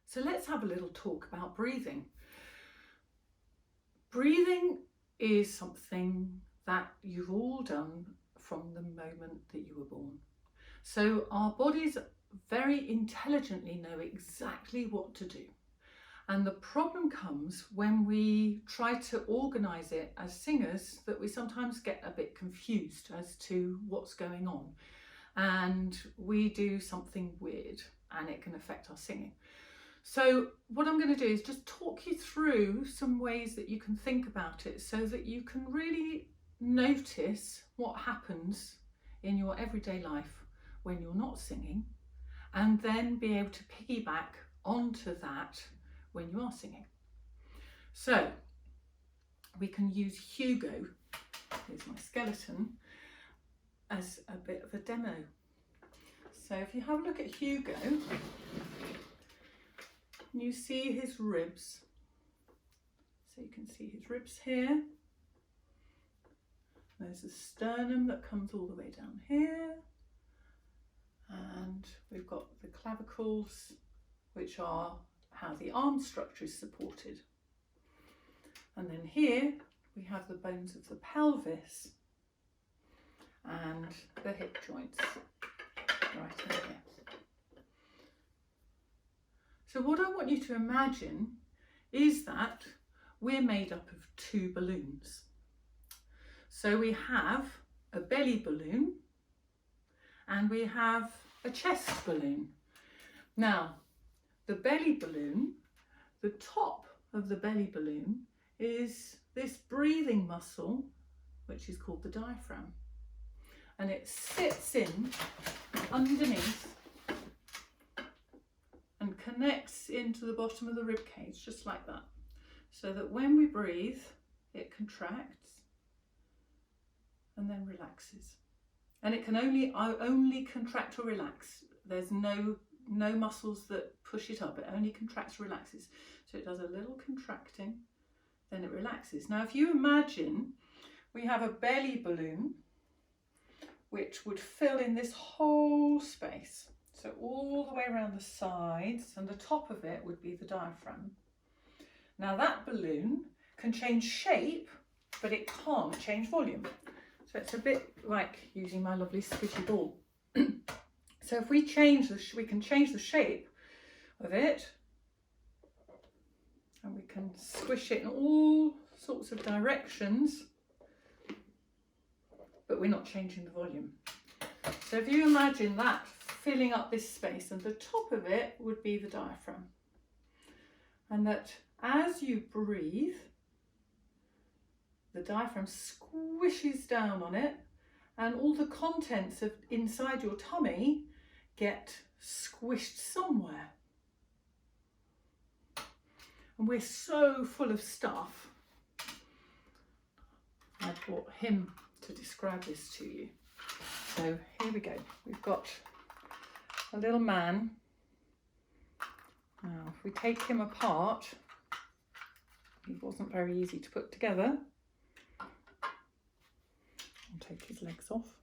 So let's have a little talk about breathing. Breathing is something that you've all done from the moment that you were born. So our bodies very intelligently know exactly what to do. And the problem comes when we try to organise it as singers, that we sometimes get a bit confused as to what's going on. And we do something weird and it can affect our singing. So what I'm going to do is just talk you through some ways that you can think about it so that you can really notice what happens in your everyday life when you're not singing, and then be able to piggyback onto that when you are singing. So we can use Hugo, here's my skeleton, as a bit of a demo. So if you have a look at Hugo, you see his ribs. So you can see his ribs here. There's a sternum that comes all the way down here. And we've got the clavicles, which are how the arm structure is supported. And then here we have the bones of the pelvis and the hip joints right in here. So what I want you to imagine is that we're made up of two balloons. So we have a belly balloon and we have a chest balloon. Now, the belly balloon, the top of the belly balloon is this breathing muscle, which is called the diaphragm. And it sits in underneath and connects into the bottom of the rib cage, just like that. So that when we breathe, it contracts and then relaxes. And it can only contract or relax. There's no muscles that push it up. It only contracts, relaxes. So it does a little contracting, then it relaxes. Now, if you imagine we have a belly balloon, which would fill in this whole space. So all the way around the sides, and the top of it would be the diaphragm. Now that balloon can change shape, but it can't change volume. So it's a bit like using my lovely squishy ball. So if we change we can change the shape of it, and we can squish it in all sorts of directions, but we're not changing the volume. So if you imagine that filling up this space, and the top of it would be the diaphragm, and that as you breathe, the diaphragm squishes down on it, and all the contents of inside your tummy get squished somewhere. And we're so full of stuff. I brought him to describe this to you. So here we go. We've got a little man. Now, if we take him apart, he wasn't very easy to put together. I'll take his legs off.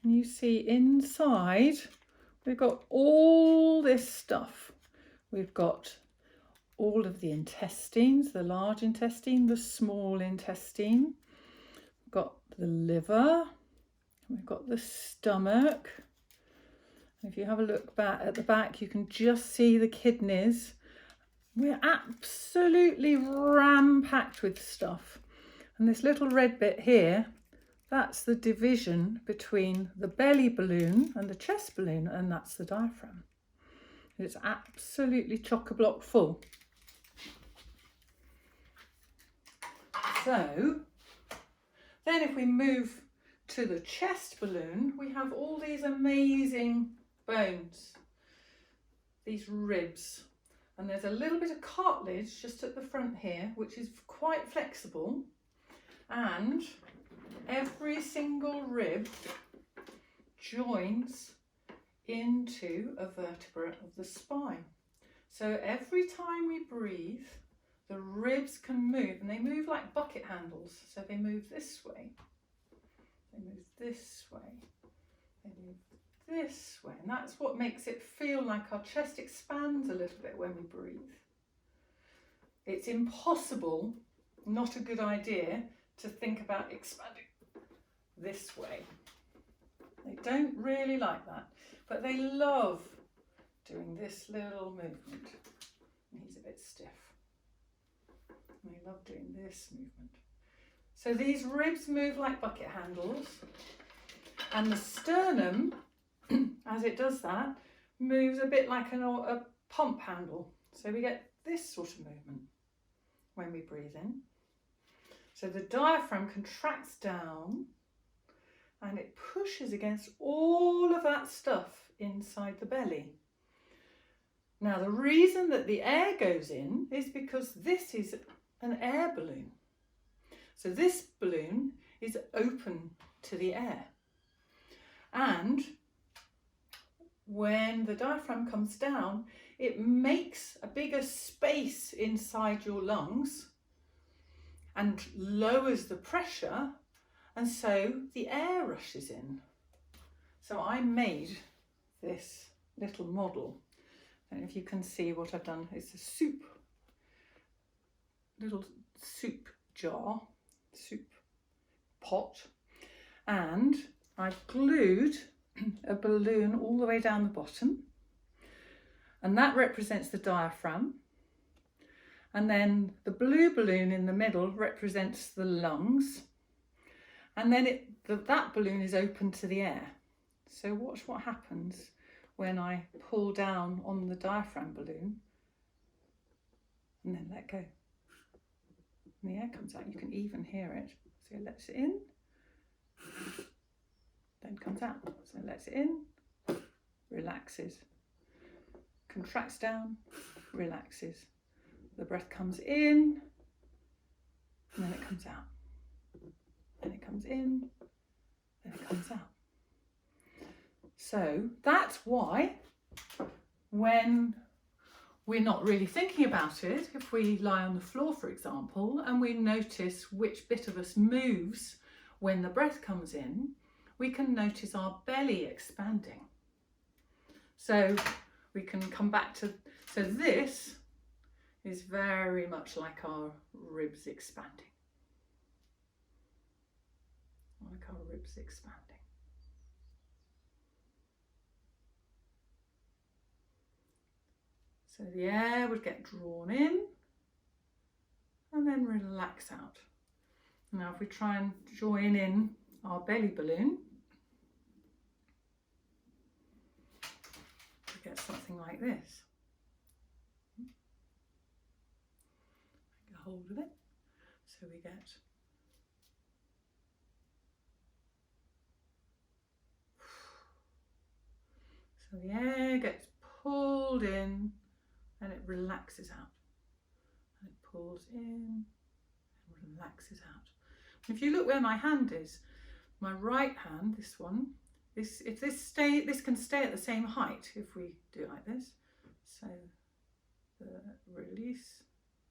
And you see inside, we've got all this stuff. We've got all of the intestines, the large intestine, the small intestine. We've got the liver, we've got the stomach. If you have a look back at the back, you can just see the kidneys. We're absolutely ram-packed with stuff. And this little red bit here, that's the division between the belly balloon and the chest balloon, and that's the diaphragm. It's absolutely chock-a-block full. So then if we move to the chest balloon, we have all these amazing bones, these ribs, and there's a little bit of cartilage just at the front here, which is quite flexible, and every single rib joins into a vertebra of the spine. So every time we breathe, the ribs can move, and they move like bucket handles. So they move this way, they move this way, they move this way, and That's what makes it feel like our chest expands a little bit when we breathe. It's impossible, not a good idea, to think about expanding this way. They don't really like that, but they love doing this little movement. He's a bit stiff. They love doing this movement. So these ribs move like bucket handles, and the sternum, as it does that, moves a bit like a pump handle. So we get this sort of movement when we breathe in. So the diaphragm contracts down and it pushes against all of that stuff inside the belly. Now the reason that the air goes in is because this is an air balloon. So this balloon is open to the air. And when the diaphragm comes down, it makes a bigger space inside your lungs and lowers the pressure, and so the air rushes in. So I made this little model. I don't know if you can see what I've done. It's a little soup jar, soup pot, and I've glued a balloon all the way down the bottom, and that represents the diaphragm, and then the blue balloon in the middle represents the lungs, and then that balloon is open to the air. So watch what happens when I pull down on the diaphragm balloon and then let go. And the air comes out. You can even hear it. So it lets it in, then comes out. So it lets it in, relaxes, contracts down, relaxes. The breath comes in, and then it comes out. Then it comes in, then it comes out. So that's why when we're not really thinking about it, if we lie on the floor, for example, and we notice which bit of us moves when the breath comes in, we can notice our belly expanding. So we can come back to, so this is very much like our ribs expanding. Like our ribs expanding. So the air would get drawn in and then relax out. Now if we try and join in our belly balloon, we get something like this. Take a hold of it. So we get so the air gets pulled in and it relaxes out. And it pulls in and relaxes out. If you look where my hand is, my right hand, this one, this can stay at the same height if we do it like this. So the release,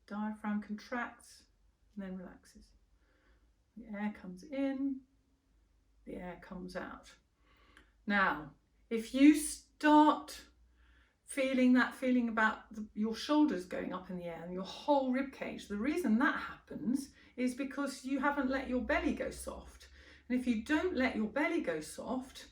diaphragm contracts and then relaxes. The air comes in, the air comes out. Now, if you start feeling that feeling about your shoulders going up in the air and your whole rib cage, the reason that happens is because you haven't let your belly go soft. And if you don't let your belly go soft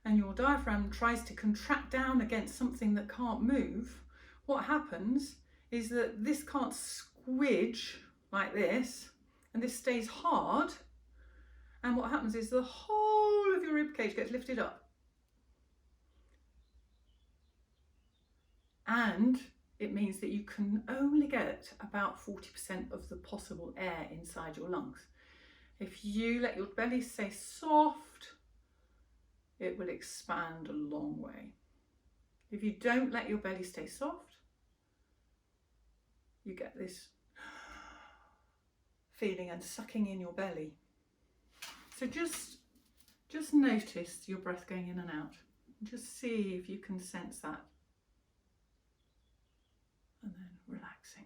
and your diaphragm tries to contract down against something that can't move, what happens is that this can't squidge like this, and this stays hard, and what happens is the whole of your rib cage gets lifted up. And it means that you can only get about 40% of the possible air inside your lungs. If you let your belly stay soft, it will expand a long way. If you don't let your belly stay soft, you get this feeling and sucking in your belly. So just notice your breath going in and out. Just see if you can sense that. And then relaxing.